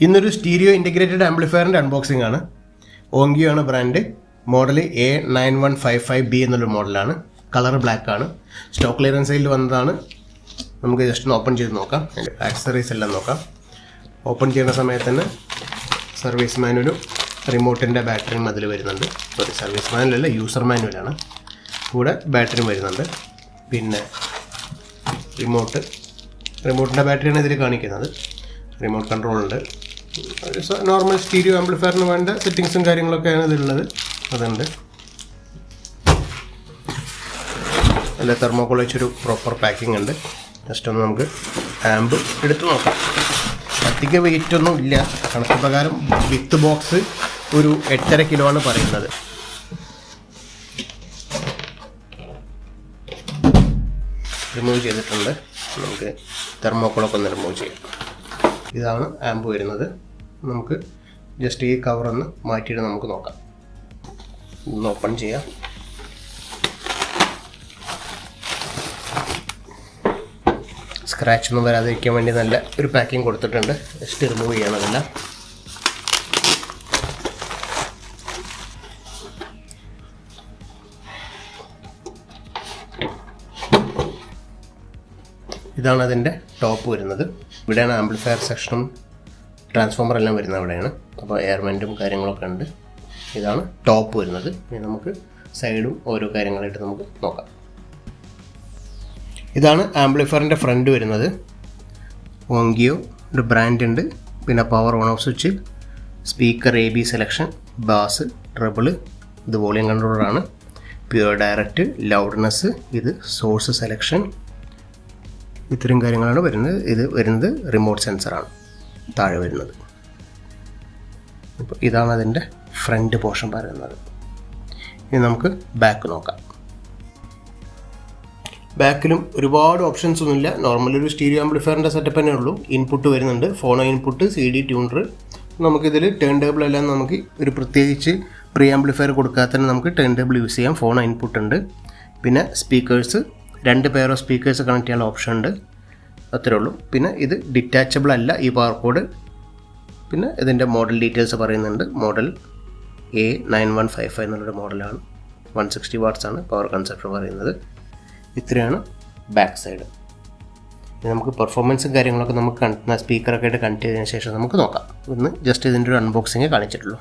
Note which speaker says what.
Speaker 1: ഇന്നൊരു stereo integrated ആംപ്ലിഫയറിൻ്റെ unboxing ആണ്. ഓങ്കിയോ ആണ് ബ്രാൻഡ്. മോഡൽ A9155B എന്നുള്ളൊരു മോഡലാണ്. കളർ ബ്ലാക്ക് ആണ്. സ്റ്റോക്ക് ക്ലിയറൻസ് സെയിലിൽ വന്നതാണ്. നമുക്ക് ജസ്റ്റ് ഒന്ന് ഓപ്പൺ ചെയ്ത് നോക്കാം. അതിൻ്റെ ആക്സസറീസ് എല്ലാം നോക്കാം. ഓപ്പൺ ചെയ്യുന്ന സമയത്ത് തന്നെ സർവീസ് മാനുവലും റിമോട്ടിൻ്റെ ബാറ്ററിയും അതിൽ വരുന്നുണ്ട്. സോറി, സർവീസ് മാനുവലല്ല, യൂസർ മാനുവലാണ്. കൂടെ ബാറ്ററിയും വരുന്നുണ്ട്. പിന്നെ റിമോട്ടിൻ്റെ ബാറ്ററിയാണ് ഇതിൽ കാണിക്കുന്നത്. റിമോട്ട് കൺട്രോളുണ്ട്. ഒരു നോർമൽ സ്റ്റീരിയോ ആംപ്ലിഫയറിന് വേണ്ട സെറ്റിങ്സും കാര്യങ്ങളൊക്കെയാണ് ഇതിലുള്ളത്. അതുണ്ട്. അല്ല, തെർമോക്കോൾ വെച്ചൊരു പ്രോപ്പർ പാക്കിംഗ് ഉണ്ട്. ജസ്റ്റ് ഒന്ന് നമുക്ക് ആമ്പ് എടുത്ത് നോക്കാം. അധികം വെയിറ്റ് ഒന്നും ഇല്ല. കണക്ക് പ്രകാരം വിത്ത് ബോക്സ് ഒരു 8.5 കിലോ ആണ് പറയുന്നത്. റിമൂവ് ചെയ്തിട്ടുണ്ട്. നമുക്ക് തെർമോക്കോളൊക്കെ ഒന്ന് റിമൂവ് ചെയ്യാം. ഇതാണ് ആമ്പ് വരുന്നത്. നമുക്ക് ജസ്റ്റ് ഈ കവറൊന്ന് മാറ്റിയിട്ട് നമുക്ക് നോക്കാം. ഒന്ന് ഓപ്പൺ ചെയ്യാം. സ്ക്രാച്ച് ഒന്നും വരാതിരിക്കാൻ വേണ്ടി നല്ല ഒരു പാക്കിംഗ് കൊടുത്തിട്ടുണ്ട്. ജസ്റ്റ് റിമൂവ് ചെയ്യണമല്ല. ഇതാണ് അതിൻ്റെ ടോപ്പ് വരുന്നത്. ഇവിടെയാണ് ആംപ്ലിഫയർ സെക്ഷനും ട്രാൻസ്ഫോമർ എല്ലാം വരുന്നത് അവിടെയാണ്. അപ്പോൾ എയർമെൻറ്റും കാര്യങ്ങളൊക്കെ ഉണ്ട്. ഇതാണ് ടോപ്പ് വരുന്നത്. ഇനി നമുക്ക് സൈഡും ഓരോ കാര്യങ്ങളായിട്ട് നമുക്ക് നോക്കാം. ഇതാണ് ആംപ്ലിഫയറിൻ്റെ ഫ്രണ്ട് വരുന്നത്. ഓങ്കിയോ ഒരു ബ്രാൻഡ് ഉണ്ട്. പിന്നെ power on off switch, speaker AB selection, bass, treble, ഇത് വോളിയം കൺട്രോളറാണ്. പ്യുവർ ഡയറക്റ്റ്, ലൗഡ്നെസ്, ഇത് സോഴ്സ് സെലക്ഷൻ, ഇത്രയും കാര്യങ്ങളാണ് വരുന്നത്. ഇത് വരുന്നത് റിമോട്ട് സെൻസറാണ് താഴെ വരുന്നത്. അപ്പോൾ ഇതാണ് അതിൻ്റെ ഫ്രണ്ട് പോർഷൻ പറയുന്നത്. ഇനി നമുക്ക് ബാക്ക് നോക്കാം. ബാക്കിലും ഒരുപാട് ഓപ്ഷൻസ് ഒന്നുമില്ല. നോർമൽ ഒരു സ്റ്റീരിയോ ആംപ്ലിഫയറിൻ്റെ സെറ്റപ്പ് തന്നെ ഉള്ളൂ. ഇൻപുട്ട് വരുന്നുണ്ട്, ഫോണോ ഇൻപുട്ട്, CD ട്യൂണർ. നമുക്കിതിൽ ടേൺ ടേബിൾ എല്ലാം നമുക്ക് ഒരു പ്രത്യേകിച്ച് പ്രീ ആംപ്ലിഫയർ കൊടുക്കാതെ തന്നെ നമുക്ക് ടേൺ ടേബിൾ യൂസ് ചെയ്യാം. ഫോണോ ഇൻപുട്ട് ഉണ്ട്. പിന്നെ speakers, 2 pair of speakers connect ചെയ്യാനുള്ള ഓപ്ഷൻ ഉണ്ട്. അത്രേ ഉള്ളൂ. പിന്നെ ഇത് ഡിറ്റാച്ചബിൾ അല്ല ഈ പവർ കോഡ്. പിന്നെ ഇതിൻ്റെ മോഡൽ ഡീറ്റെയിൽസ് പറയുന്നുണ്ട്. മോഡൽ A9155 എന്നുള്ളൊരു മോഡലാണ്. 160 വാട്ട്സ് ആണ് പവർ കൺസപ്ഷൻ പറയുന്നത്. ഇത്രയാണ് ബാക്ക് സൈഡ്. നമുക്ക് പെർഫോമൻസും കാര്യങ്ങളൊക്കെ നമുക്ക് സ്പീക്കറൊക്കെ ആയിട്ട് കണക്ട് ചെയ്തതിന് ശേഷം നമുക്ക് നോക്കാം. ഇന്ന് ജസ്റ്റ് ഇതിൻ്റെ ഒരു അൺബോക്സിങ് കാണിച്ചിട്ടുള്ളൂ.